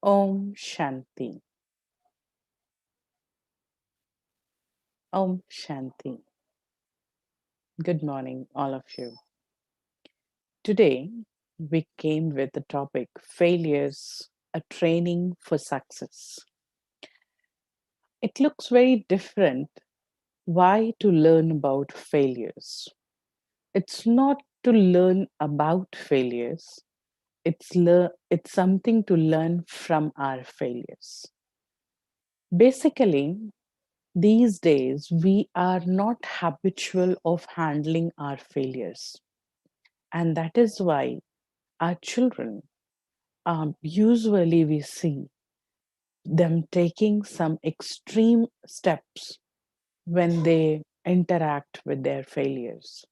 Om Shanti. Om Shanti. Good morning, all of you. Today, we came with the topic failures, a training for success. It looks very different. Why to learn about failures? It's not to learn about failures, it's something to learn from our failures. Basically, these days, we are not habitual of handling our failures. And that is why our children, usually we see them taking some extreme steps when they interact with their failures.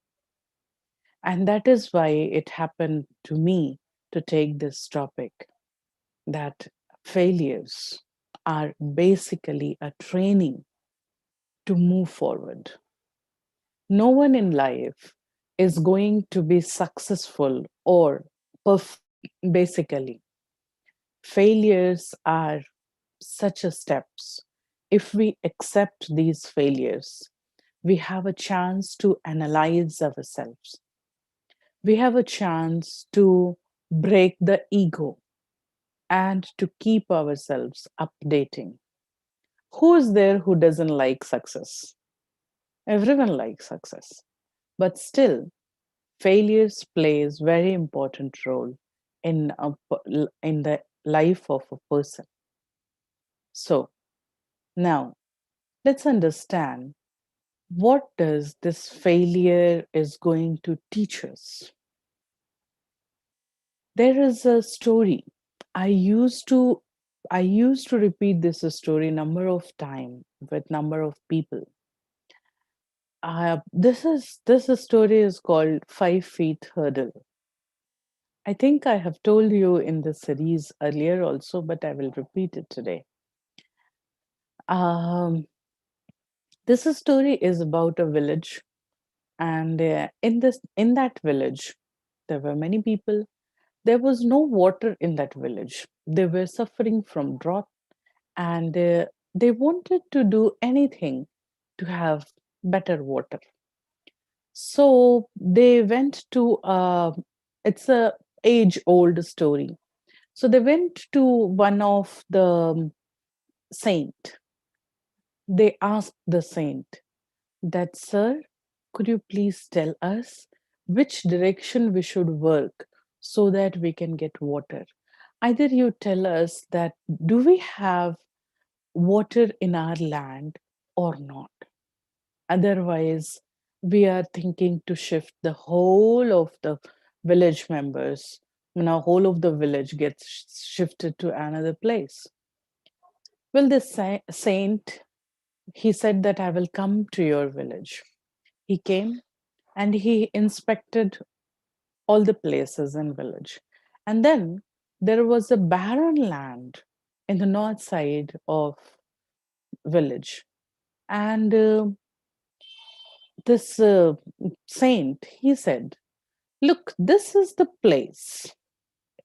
And that is why it happened to me to take this topic, that failures are basically a training to move forward. No one in life is going to be successful or basically. Failures are such a steps. If we accept these failures, we have a chance to analyze ourselves. We have a chance to break the ego and to keep ourselves updating. Who is there who doesn't like success? Everyone likes success. But still, failures plays very important role in the life of a person. So now let's understand what does this failure is going to teach us. There is a story. I used to i used to repeat this story number of time with number of people. This story is called 5 feet hurdle. I think I have told you in the series earlier also, but I will repeat it today. um, this story is about a village, and in that village there were many people. There was no water in that village. They were suffering from drought, and they wanted to do anything to have better water. So they went to it's a age old story. So they went to one of the saint. They asked the saint that, sir, could you please tell us which direction we should work so that we can get water? Either you tell us that do we have water in our land or not? Otherwise, we are thinking to shift the whole of the village members. Now, whole of the village gets shifted to another place. Well, this saint, he said that I will come to your village. He came and he inspected all the places in village. And then there was a barren land in the north side of village. And this saint, he said, look, this is the place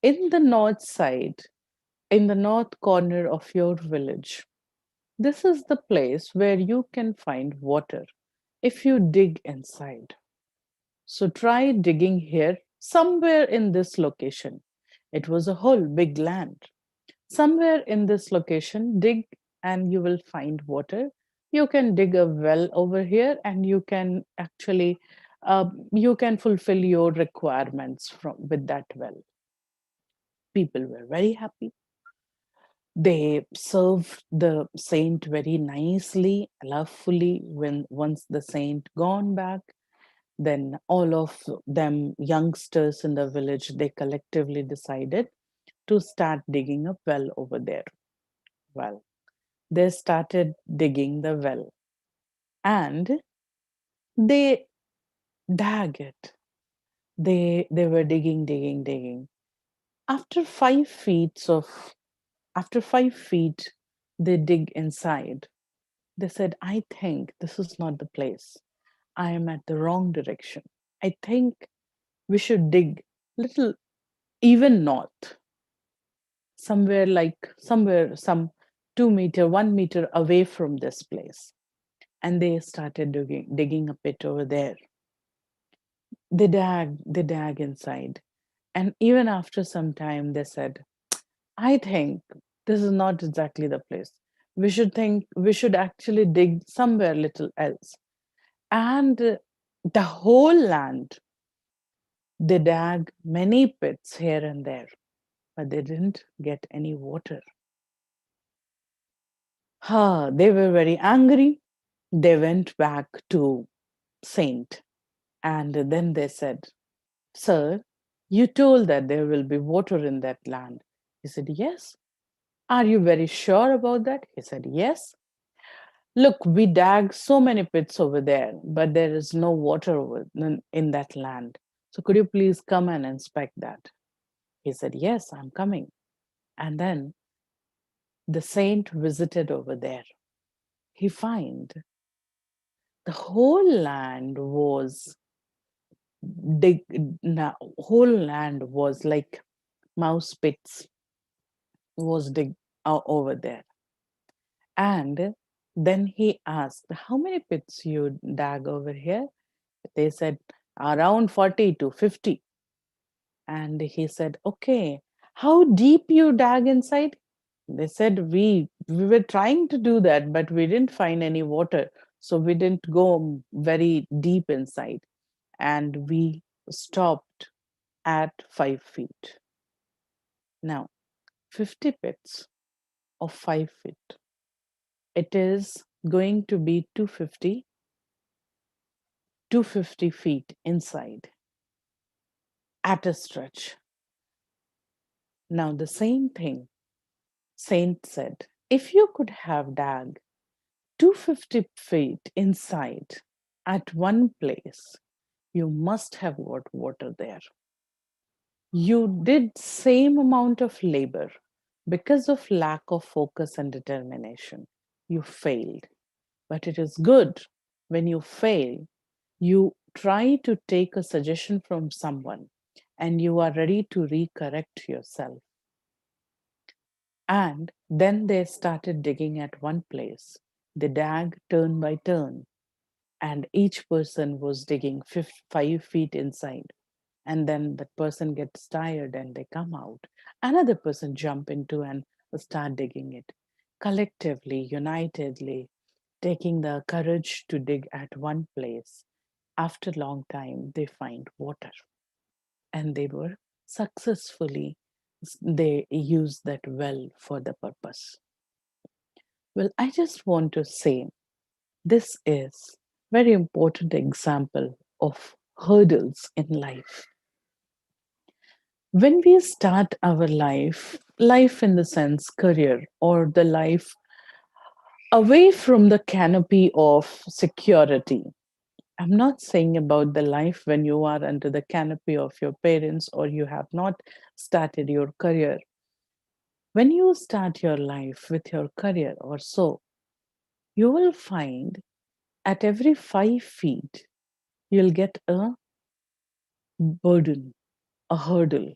in the north side, in the north corner of your village. This is the place where you can find water if you dig inside. So try digging here, somewhere in this location. It was a whole big land. Somewhere in this location, dig and you will find water. You can dig a well over here and you can actually you can fulfill your requirements from with that well. People were very happy. They served the saint very nicely, lovefully. When once the saint gone back, then all of them youngsters in the village, they collectively decided to start digging a well over there. Well, they started digging the well and they dug it. They were digging. After 5 feet after 5 feet, they dig inside. They said, I think this is not the place. I am at the wrong direction. I think we should dig little even north. somewhere, some 2 meter, 1 meter away from this place. And they started digging a pit over there. They dug inside. And even after some time, they said, I think this is not exactly the place. We should actually dig somewhere little else. And the whole land, they dug many pits here and there, but they didn't get any water. They were very angry. They went back to Saint, and then they said, Sir, you told that there will be water in that land. He said, Yes. Are you very sure about that? He said, Yes. Look, we dug so many pits over there, but there is no water in that land. So could you please come and inspect that? He said, Yes, I'm coming. And then the saint visited over there. He found the whole land was dig, whole land was like mouse pits was dig over there. And then he asked, How many pits you dug over here? They said, Around 40 to 50. And he said, Okay, how deep you dug inside? They said, we were trying to do that, but we didn't find any water. So we didn't go very deep inside. And we stopped at 5 feet. Now, 50 pits of 5 feet. It is going to be 250 feet inside at a stretch. Now, the same thing, Saint said, if you could have dug 250 feet inside at one place, you must have got water there. You did same amount of labor because of lack of focus and determination. You failed. But it is good when you fail, you try to take a suggestion from someone and you are ready to recorrect yourself. And then they started digging at one place. They dug turn by turn, and each person was digging 5 feet inside. And then the person gets tired and they come out. Another person jump into and start digging it. Collectively, unitedly, taking the courage to dig at one place. After a long time, they find water. And they were successfully, they used that well for the purpose. Well, I just want to say this is very important example of hurdles in life. When we start our life in the sense career or the life away from the canopy of security, I'm not saying about the life when you are under the canopy of your parents or you have not started your career. When you start your life with your career or so, you will find at every 5 feet, you'll get a burden, a hurdle.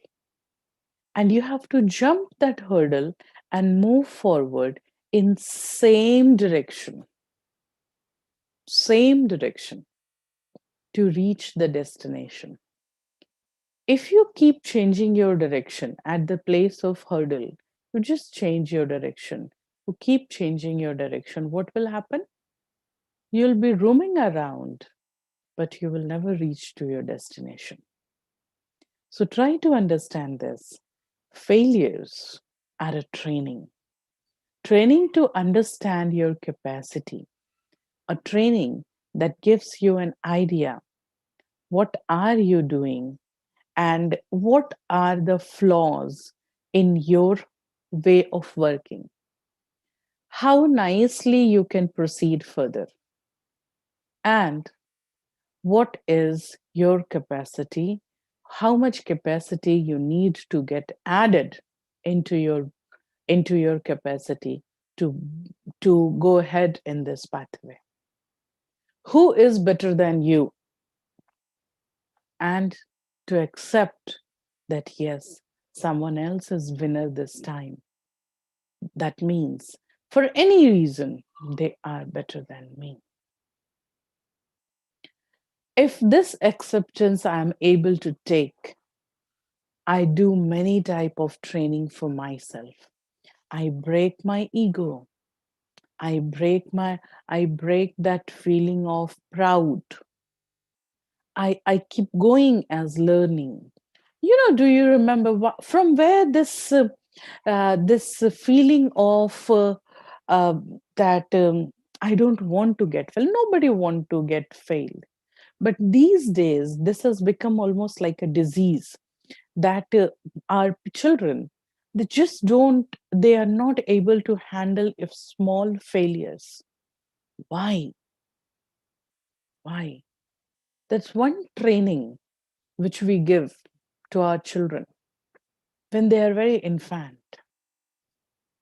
And you have to jump that hurdle and move forward in same direction to reach the destination. If you keep changing your direction at the place of hurdle, you just change your direction. You keep changing your direction. What will happen? You'll be roaming around, but you will never reach to your destination. So try to understand this. Failures are a training to understand your capacity, a training that gives you an idea. What are you doing? And what are the flaws in your way of working? How nicely you can proceed further? And what is your capacity? How much capacity you need to get added into your capacity to go ahead in this pathway? Who is better than you? And to accept that yes, Someone else is winner this time. That means for any reason, they are better than me. If this acceptance I am able to take, I do many type of training for myself. I break my ego. I break that feeling of proud. I keep going as learning. Do you remember from where this feeling of that I don't want to get failed. Nobody want to get failed. But these days, this has become almost like a disease that our children, they are not able to handle if small failures. Why? Why? That's one training which we give to our children when they are very infant.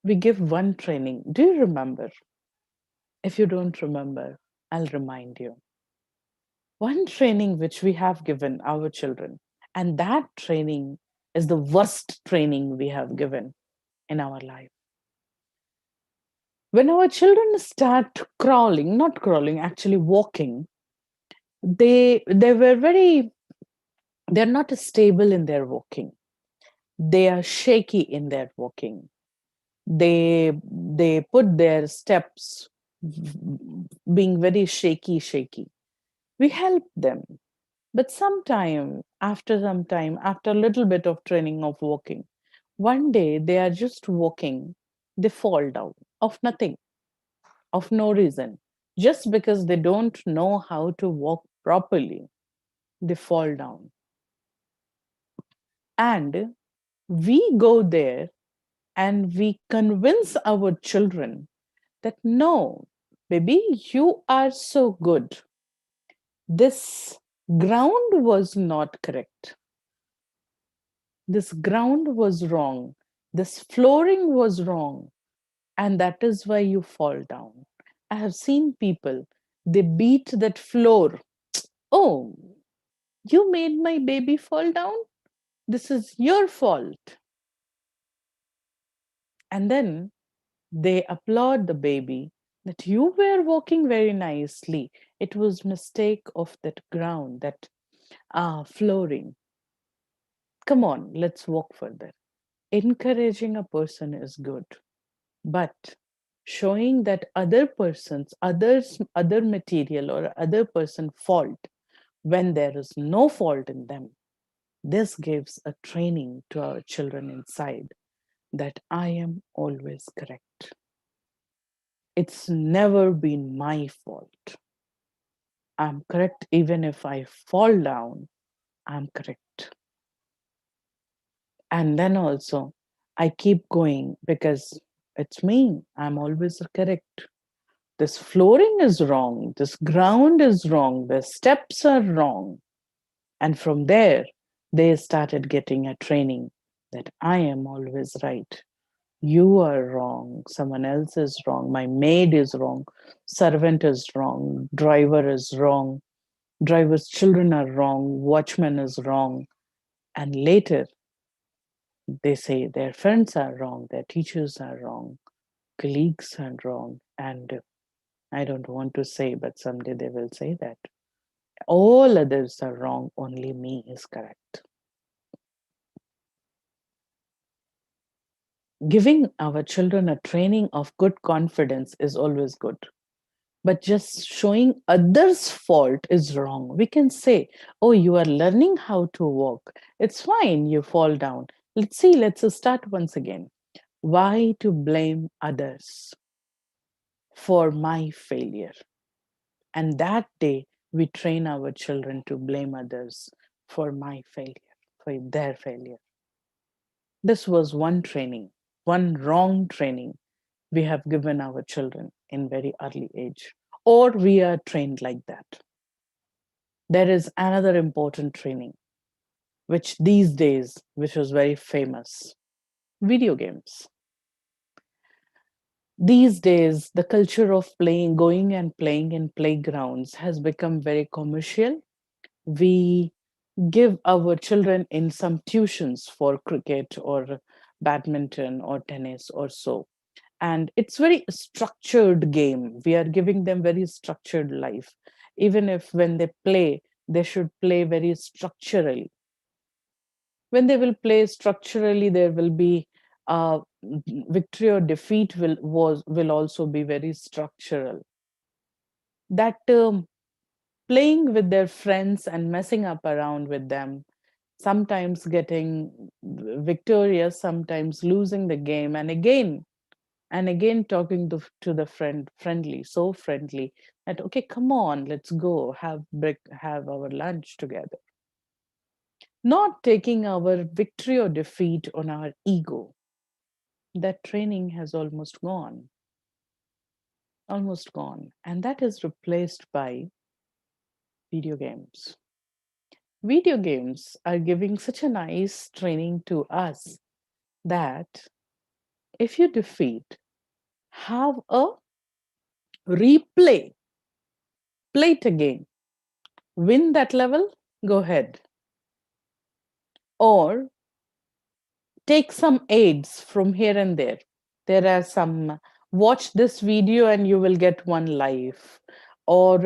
We give one training. Do you remember? If you don't remember, I'll remind you. One training which we have given our children, and that training is the worst training we have given in our life. When our children start crawling, not crawling, actually walking, they were they're not stable in their walking. They are shaky in their walking. They put their steps being very shaky. We help them. But some time, after a little bit of training of walking, one day they are just walking, they fall down of nothing, of no reason. Just because they don't know how to walk properly, they fall down. And we go there and we convince our children that no, baby, you are so good. This ground was not correct. This ground was wrong. This flooring was wrong. And that is why you fall down. I have seen people, they beat that floor. Oh, you made my baby fall down? This is your fault. And then they applaud the baby that you were walking very nicely. It was mistake of that ground, that flooring. Come on, let's walk further. Encouraging a person is good, but showing that other material or other person fault when there is no fault in them, this gives a training to our children inside that I am always correct. It's never been my fault. I'm correct even if I fall down, I'm correct. And then also, I keep going because it's me. I'm always correct. This flooring is wrong. This ground is wrong. The steps are wrong. And from there, they started getting a training that I am always right. You are wrong. Someone else is wrong. My maid is wrong. Servant is wrong. Driver is wrong. Driver's children are wrong. Watchman is wrong. And later, they say their friends are wrong. Their teachers are wrong. Colleagues are wrong. And I don't want to say, but someday they will say that. All others are wrong. Only me is correct. Giving our children a training of good confidence is always good. But just showing others' fault is wrong. We can say, oh, you are learning how to walk. It's fine, you fall down. Let's start once again. Why to blame others for my failure? And that day, we train our children to blame others for my failure, for their failure. This was one training, one wrong training we have given our children in very early age, or we are trained like that. There is another important training, which these days, which was very famous, video games. These days, the culture of going and playing in playgrounds has become very commercial. We give our children in some tuitions for cricket or badminton or tennis or so. And it's very structured game. We are giving them very structured life. Even if when they play, they should play very structurally. When they will play structurally, there will be victory or defeat will also be very structural. That playing with their friends and messing up around with them, sometimes getting victorious, sometimes losing the game, and again talking to the friendly, so friendly that, okay, come on, let's go have our lunch together. Not taking our victory or defeat on our ego. That training has almost gone, and that is replaced by video games. Video games are giving such a nice training to us that if you defeat, have a replay, play it again, win that level, go ahead. Or take some aids from here and there. There are some, watch this video and you will get one life, or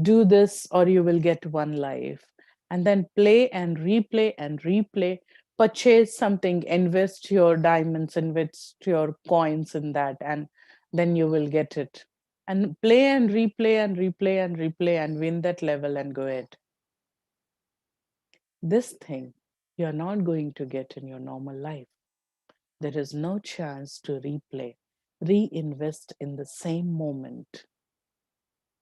do this or you will get one life. And then play and replay and replay. Purchase something, invest your diamonds, invest your coins in that, and then you will get it. And play and replay and replay and replay and win that level and go ahead. This thing you're not going to get in your normal life. There is no chance to replay, reinvest in the same moment.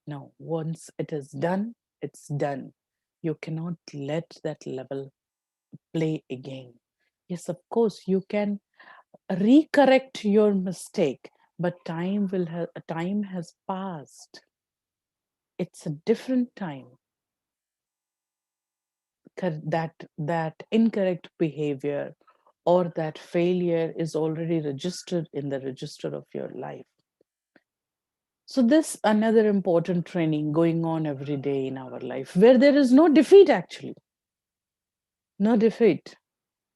No, once it is done, it's done. You cannot let that level play again. Yes, of course, you can recorrect your mistake, but time has passed. It's a different time. That incorrect behavior or that failure is already registered in the register of your life. So this another important training going on every day in our life where there is no defeat, actually. No defeat.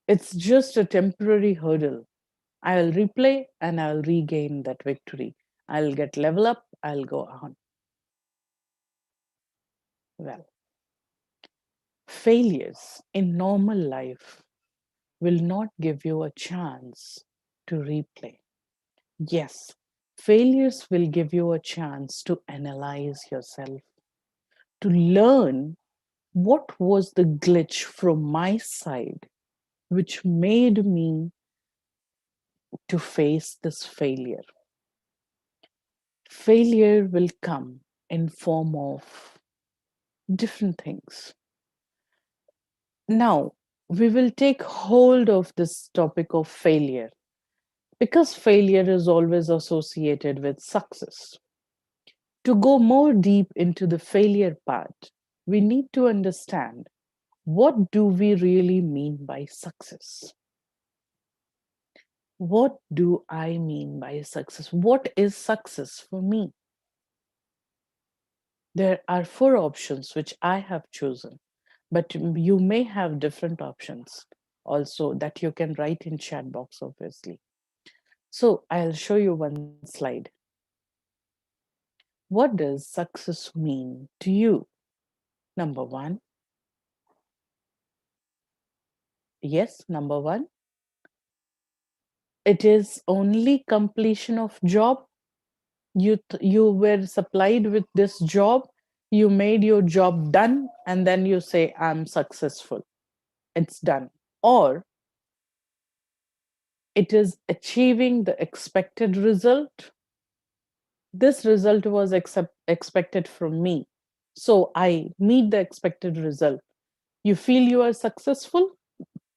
It's just a temporary hurdle. I'll replay and I'll regain that victory. I'll get level up, I'll go on. Well, failures in normal life will not give you a chance to replay. Yes, failures will give you a chance to analyze yourself, to learn what was the glitch from my side which made me to face this failure. Failure will come in form of different things. Now, we will take hold of this topic of failure because failure is always associated with success. To go more deep into the failure part, we need to understand, what do we really mean by success? What do I mean by success? What is success for me? There are 4 options which I have chosen, but you may have different options also that you can write in chat box, obviously. So I'll show you one slide. What does success mean to you? Number 1. Yes, number 1. It is only completion of job. You were supplied with this job, you made your job done, and then you say, I'm successful, it's done. Or it is achieving the expected result. This result was expected from me, so I meet the expected result. You feel you are successful,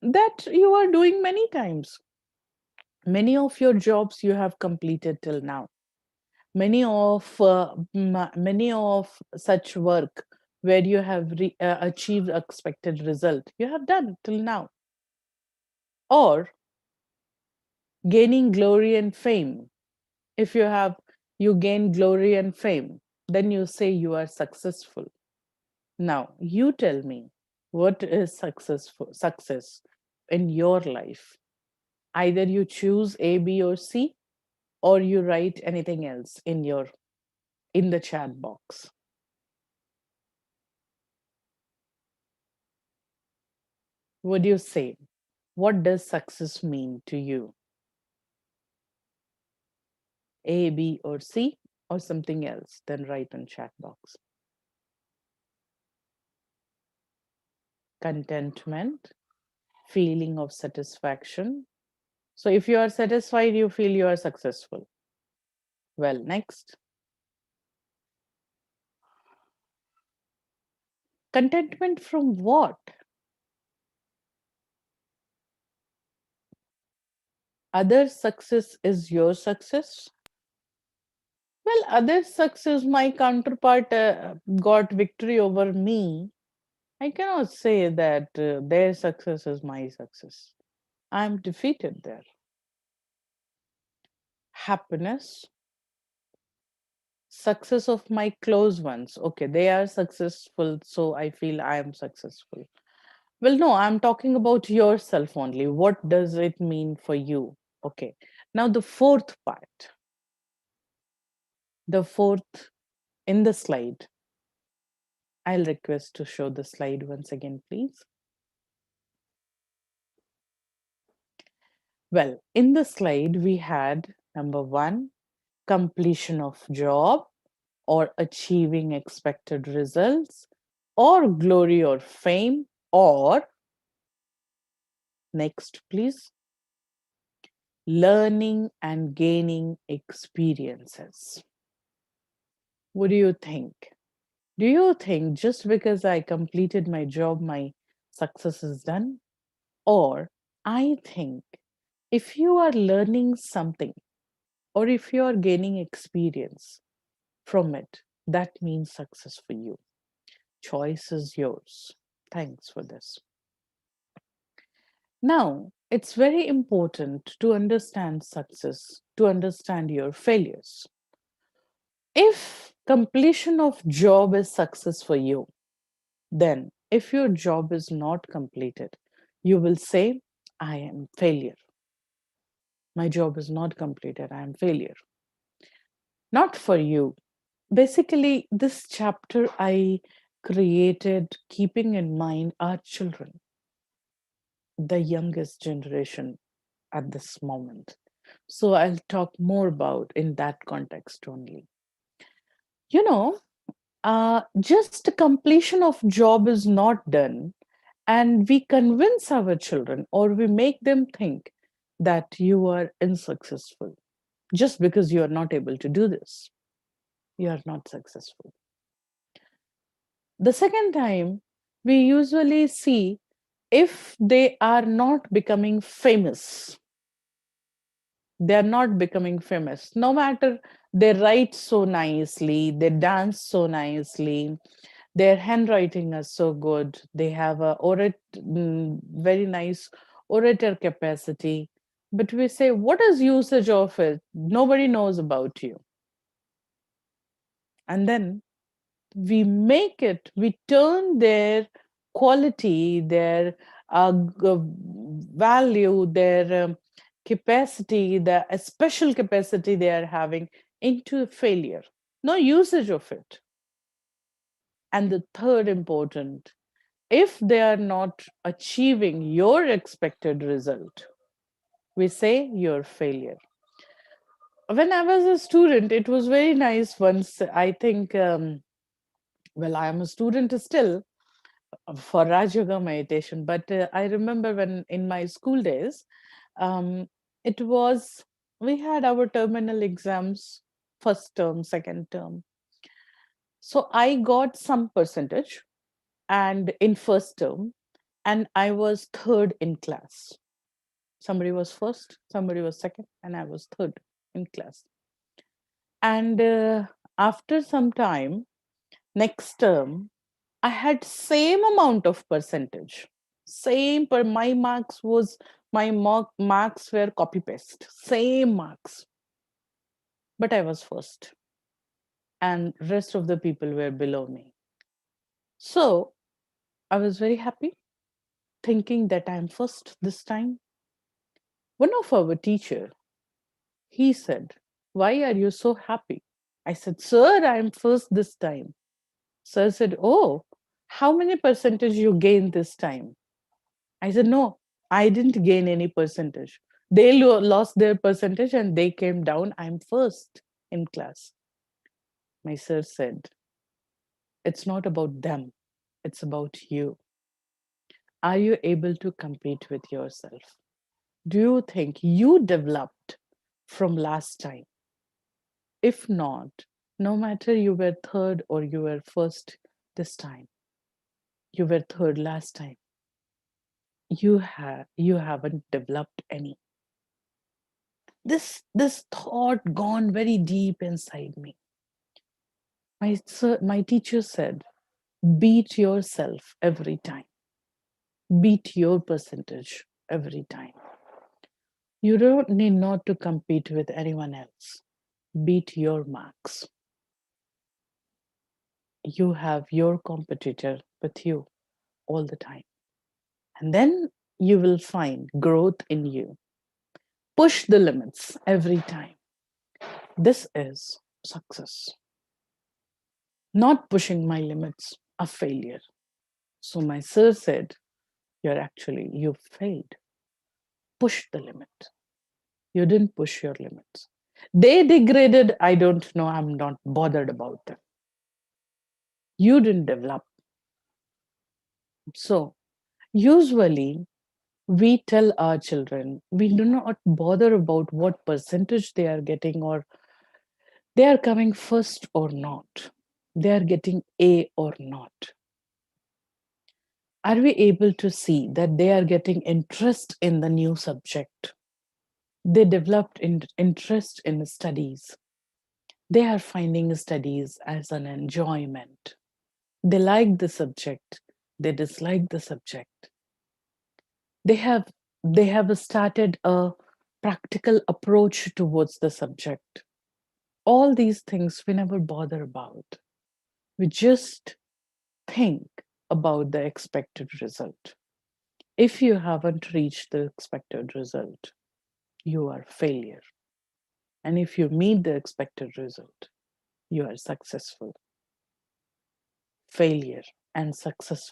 that you are doing many times. Many of your jobs you have completed till now. Many of such work where you have achieved expected result, you have done till now. Or gaining glory and fame. If you gain glory and fame, then you say you are successful. Now you tell me, What is success in your life? Either you choose A, B, or C, or you write anything else in the chat box. Would you say, what does success mean to you? A, B, or C, or something else? Then write in chat box. Contentment, feeling of satisfaction. So if you are satisfied, you feel you are successful. Well, next. Contentment from what? Other success is your success? Well, other success, my counterpart got victory over me. I cannot say that their success is my success. I'm defeated there. Happiness, success of my close ones. Okay, they are successful, so I feel I am successful. Well, no, I'm talking about yourself only. What does it mean for you? Okay, now the fourth part, the fourth in the slide. I'll request to show the slide once again, please. Well, in the slide, we had number one, completion of job or achieving expected results or glory or fame or, next please, learning and gaining experiences. What do you think? Do you think just because I completed my job, my success is done? Or I think if you are learning something or if you are gaining experience from it, that means success for you. Choice is yours. Thanks for this. Now, it's very important to understand success, to understand your failures. If completion of job is success for you, then if your job is not completed, you will say, I am failure. My job is not completed, I am failure. Not for you. Basically, this chapter I created keeping in mind our children, the youngest generation at this moment. So I'll talk more about in that context only. You know, just completion of job is not done, and we convince our children or we make them think that you are unsuccessful just because you are not able to do this. You are not successful. The second time, we usually see if they are not becoming famous, they're not becoming famous, no matter they write so nicely, they dance so nicely, their handwriting is so good, they have a very nice orator capacity, but we say, what is usage of it? Nobody knows about you. And then we turn their quality, their value, their capacity, the special capacity they are having into a failure. No usage of it. And the third important, if they are not achieving your expected result, we say you're failure. When I was a student, it was very nice once, I think, well, I am a student still for Raj Yoga meditation, but I remember when in my school days, um, it was, we had our terminal exams, first term, second term. So I got some percentage and in first term, and I was third in class. Somebody was first, somebody was second, and I was third in class. And after some time, next term, I had same amount of percentage. Same per my marks was my marks were copy paste. Same marks. But I was first. And rest of the people were below me. So I was very happy, thinking that I'm first this time. One of our teacher, he said, "Why are you so happy?" I said, "Sir, I'm first this time." Sir said, "Oh, how many percentage you gained this time?" I said, "No, I didn't gain any percentage. They lost their percentage and they came down. I'm first in class." My sir said, "It's not about them, it's about you. Are you able to compete with yourself? Do you think you developed from last time? If not, no matter you were third or you were first this time, you were third last time, you haven't developed any." This thought gone very deep inside me. My teacher said, "Beat yourself every time. Beat your percentage every time. You don't need not to compete with anyone else. Beat your marks. You have your competitor with you all the time. And then you will find growth in you. Push the limits every time. This is success. Not pushing my limits, a failure." So my sir said, you failed. Push the limit. You didn't push your limits. They degraded, I don't know, I'm not bothered about them. You didn't develop. So usually we tell our children, we do not bother about what percentage they are getting or they are coming first or not. They are getting A or not. Are we able to see that they are getting interest in the new subject? They developed interest in studies. They are finding studies as an enjoyment. They like the subject. They dislike the subject. They have started a practical approach towards the subject. All these things we never bother about. We just think about the expected result. If you haven't reached the expected result, you are failure. And if you meet the expected result, you are successful. Failure and success,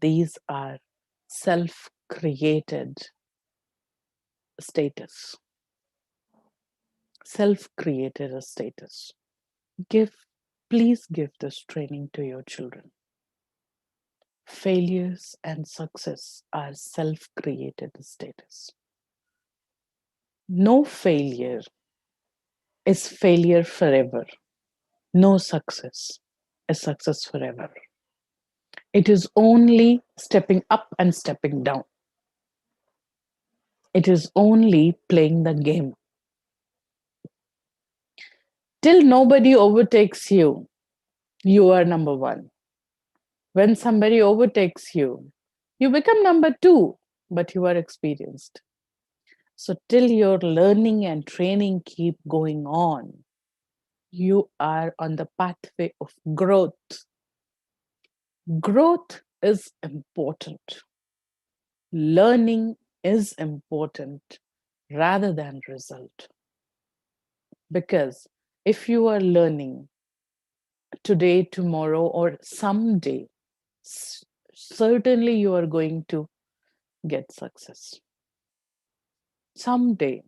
these are self-created status. Self-created status. Please give this training to your children. Failures and success are self-created status. No failure is failure forever. No success is success forever. It is only stepping up and stepping down. It is only playing the game. Till nobody overtakes you, you are number one. When somebody overtakes you, you become number two, but you are experienced. So till your learning and training keep going on, you are on the pathway of growth. Growth is important. Learning is important rather than result. Because if you are learning today, tomorrow, or someday, certainly you are going to get success. Someday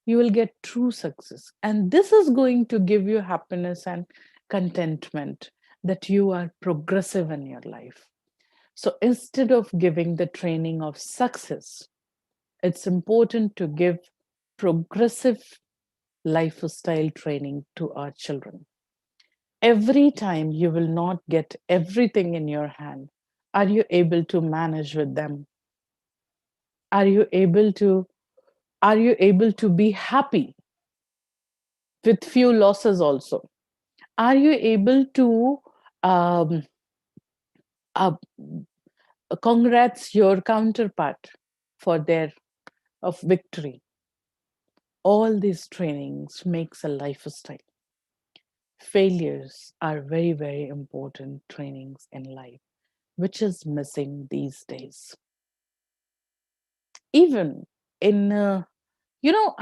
you will get true success. And this is going to give you happiness and contentment that you are progressive in your life. So instead of giving the training of success, it's important to give progressive lifestyle training to our children. Every time you will not get everything in your hand, are you able to manage with them? Are you able to be happy with few losses also? Are you able to um, uh, congrats your counterpart for their of victory? All these trainings makes a lifestyle. Failures are very, very important trainings in life, which is missing these days. Even in, I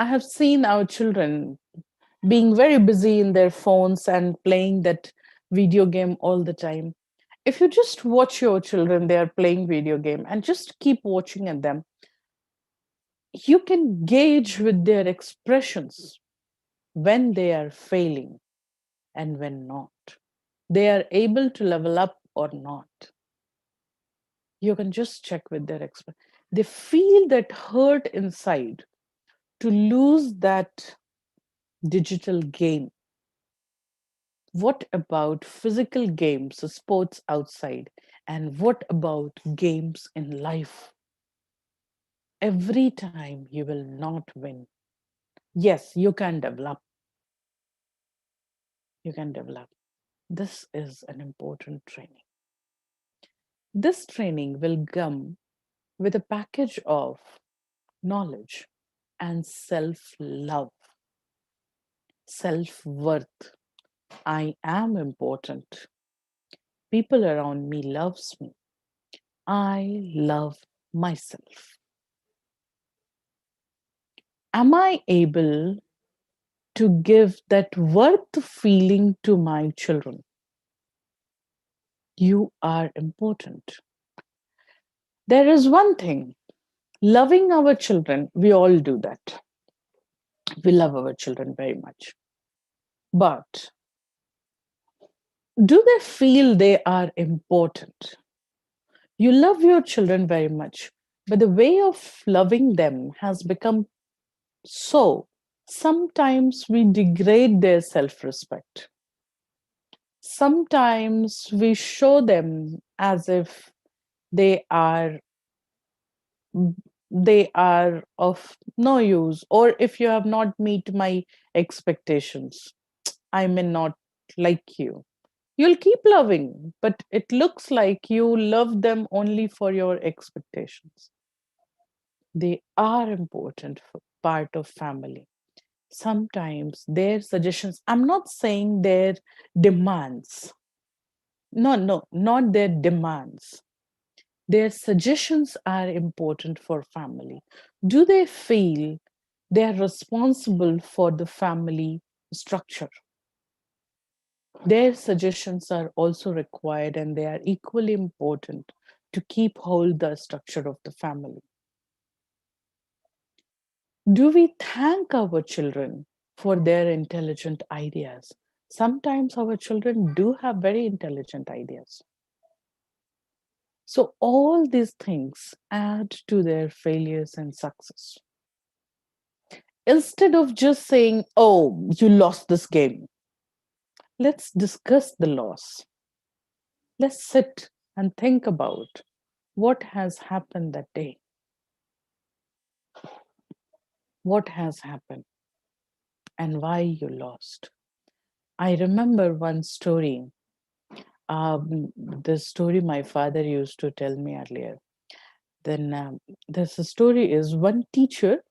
have seen our children being very busy in their phones and playing that video game all the time. If you just watch your children, they are playing video game and just keep watching at them, you can gauge with their expressions when they are failing and when not. They are able to level up or not. You can just check with their expression. They feel that hurt inside to lose that digital game. What about physical games, sports outside? And what about games in life? Every time you will not win. Yes, you can develop. You can develop. This is an important training. This training will come with a package of knowledge and self-love, self-worth. I am important. People around me loves me. I love myself. Am I able to give that worth feeling to my children? You are important. There is one thing, loving our children, we all do that. We love our children very much. But do they feel they are important? You love your children very much, but the way of loving them has become so. Sometimes we degrade their self respect. Sometimes we show them as if they are they are of no use, or if you have not meet my expectations, I may not like you. You'll keep loving, but it looks like you love them only for your expectations. They are important for part of family. Sometimes their suggestions, I'm not saying their demands. No, no, not their demands. Their suggestions are important for family. Do they feel they are responsible for the family structure? Their suggestions are also required and they are equally important to keep hold the structure of the family. Do we thank our children for their intelligent ideas? Sometimes our children do have very intelligent ideas. So all these things add to their failures and success. Instead of just saying, oh, you lost this game, let's discuss the loss. Let's sit and think about what has happened that day. What has happened and why you lost. I remember one story. The story my father used to tell me earlier. Then there's a story is one teacher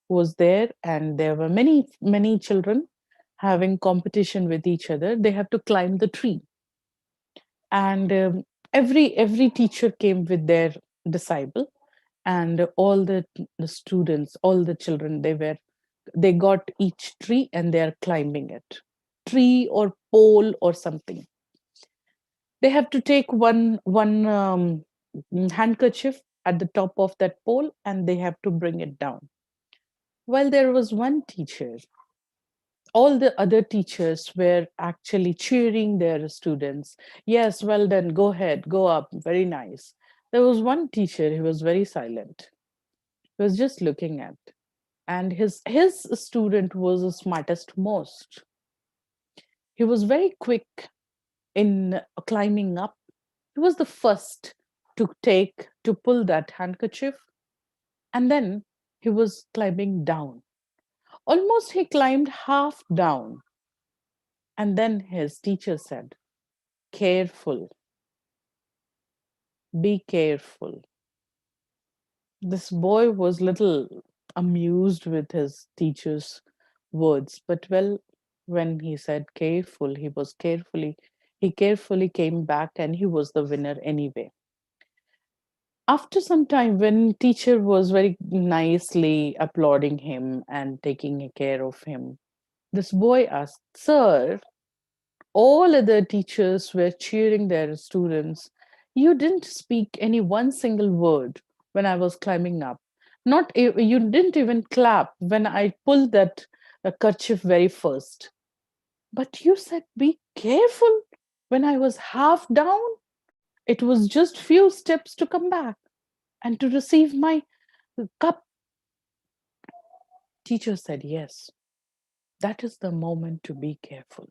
was there and there were many children having competition with each other. They have to climb the tree, and every teacher came with their disciple, and all the students, all the children, they got each tree and they are climbing it, tree or pole or something. They have to take one handkerchief at the top of that pole and they have to bring it down. While there was one teacher, all the other teachers were actually cheering their students. Yes, well done, go ahead, go up, very nice. There was one teacher who was very silent. He was just looking at, and his student was the smartest most. He was very quick in climbing up. He was the first to pull that handkerchief, and then he was climbing down. Almost he climbed half down, and then his teacher said, careful, be careful. This boy was little amused with his teacher's words, but well, When he said careful, he carefully came back and he was the winner anyway. After some time, when teacher was very nicely applauding him and taking care of him, this boy asked, "Sir, all other teachers were cheering their students. You didn't speak any one single word when I was climbing up. You didn't even clap when I pulled that kerchief very first. But you said, be careful when I was half down. It was just few steps to come back and to receive my cup." Teacher said, yes, that is the moment to be careful.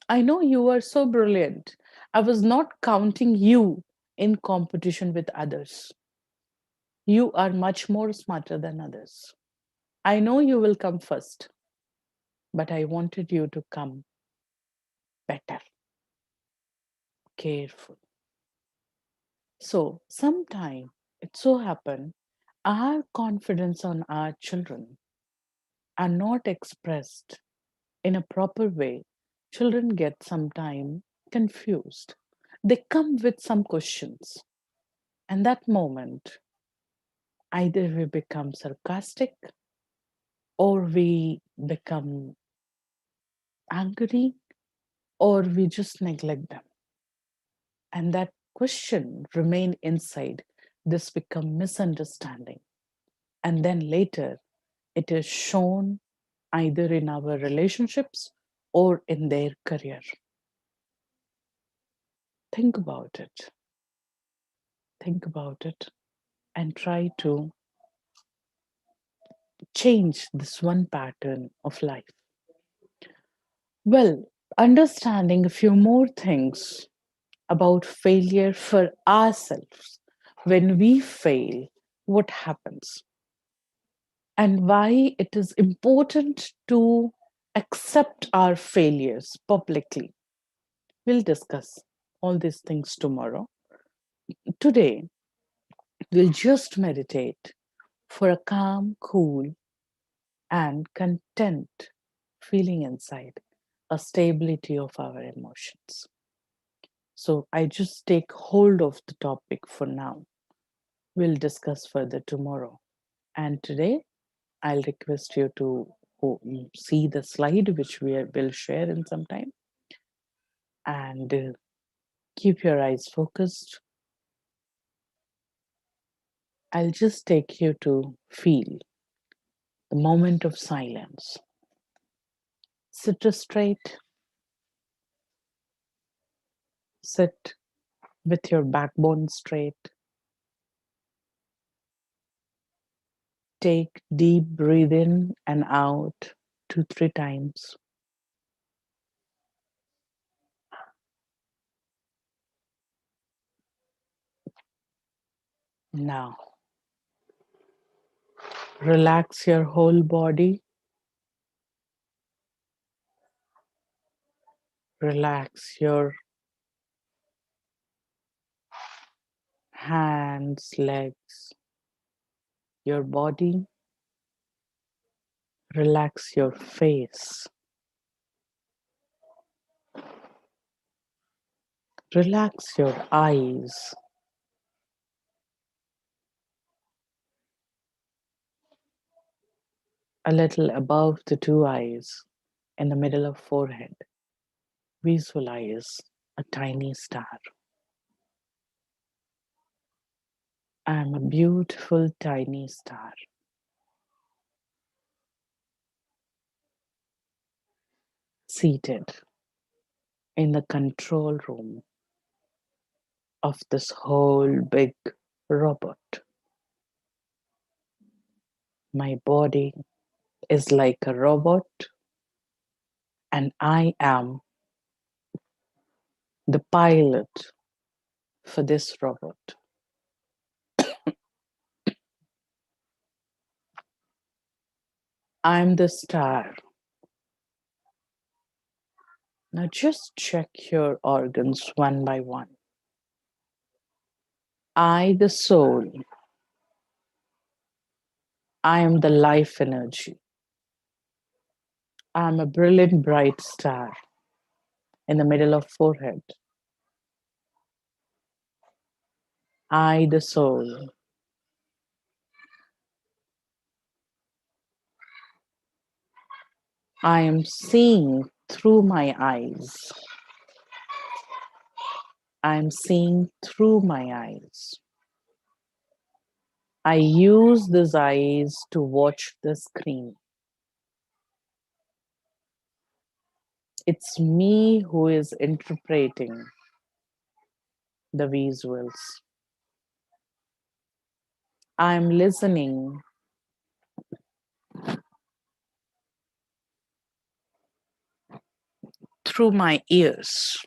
I know you are so brilliant. I was not counting you in competition with others. You are much more smarter than others. I know you will come first, but I wanted you to come better, careful. So sometime it so happened our confidence on our children are not expressed in a proper way. Children get sometime confused. They come with some questions. And that moment, either we become sarcastic or we become angry or we just neglect them. And that question remain inside. This become misunderstanding. And then later it is shown either in our relationships or in their career. Think about it. Think about it and try to change this one pattern of life. Well, understanding a few more things about failure for ourselves. When we fail, what happens? And why it is important to accept our failures publicly. We'll discuss all these things tomorrow. Today, we'll just meditate for a calm, cool, and content feeling inside, a stability of our emotions. So I just take hold of the topic for now. We'll discuss further tomorrow. And today, I'll request you to see the slide which will share in some time and keep your eyes focused. I'll just take you to feel the moment of silence. Sit straight, sit with your backbone straight. Take deep breathe in and out 2-3 times. Now, relax your whole body. Relax your hands, legs, your body. Relax your face. Relax your eyes. A little above the two eyes, in the middle of forehead. Visualize a tiny star. I am a beautiful tiny star. Seated in the control room of this whole big robot. My body is like a robot, and I am the pilot for this robot. I'm the star. Now just check your organs one by one. I, the soul, I am the life energy. I'm a brilliant bright star in the middle of forehead. I, the soul. I am seeing through my eyes. I am seeing through my eyes. I use these eyes to watch the screen. It's me who is interpreting the visuals. I'm listening through my ears.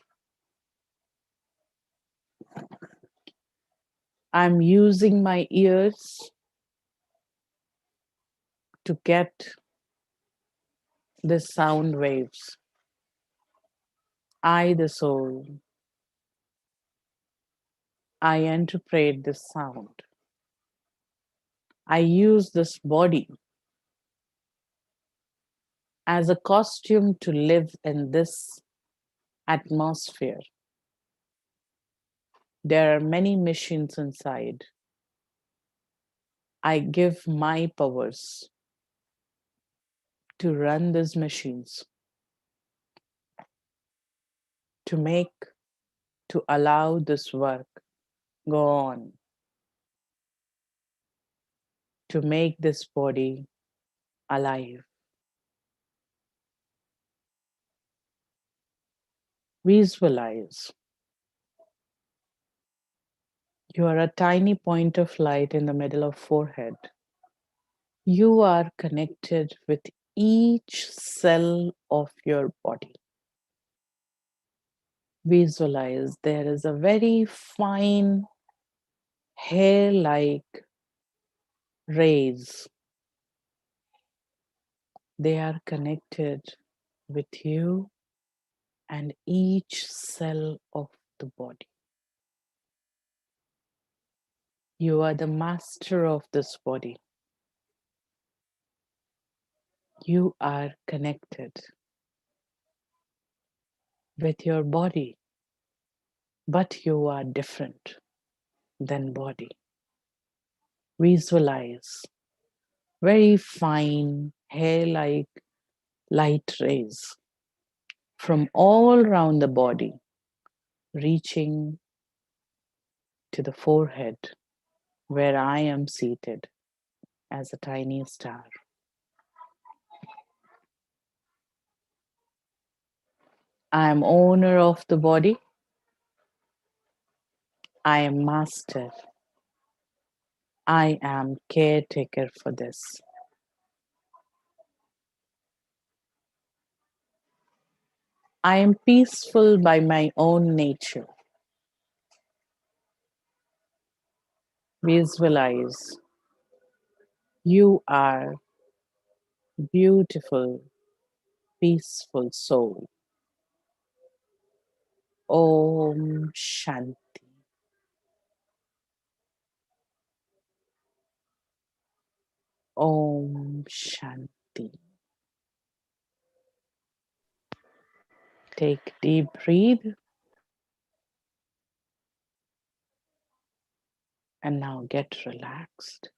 I'm using my ears to get the sound waves. I, the soul, I interpret the sound. I use this body as a costume to live in this atmosphere. There are many machines inside. I give my powers to run these machines, to make, to allow this work go on, to make this body alive. Visualize. You are a tiny point of light in the middle of forehead. You are connected with each cell of your body. Visualize there is a very fine hair-like rays. They are connected with you and each cell of the body. You are the master of this body. You are connected with your body, but you are different than body. Visualize very fine hair-like light rays from all around the body, reaching to the forehead where I am seated as a tiny star. I am owner of the body. I am master. I am caretaker for this. I am peaceful by my own nature. Visualize. You are beautiful, peaceful soul. Om Shanti. Om Shanti. Take deep breath. And now get relaxed.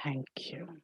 Thank you.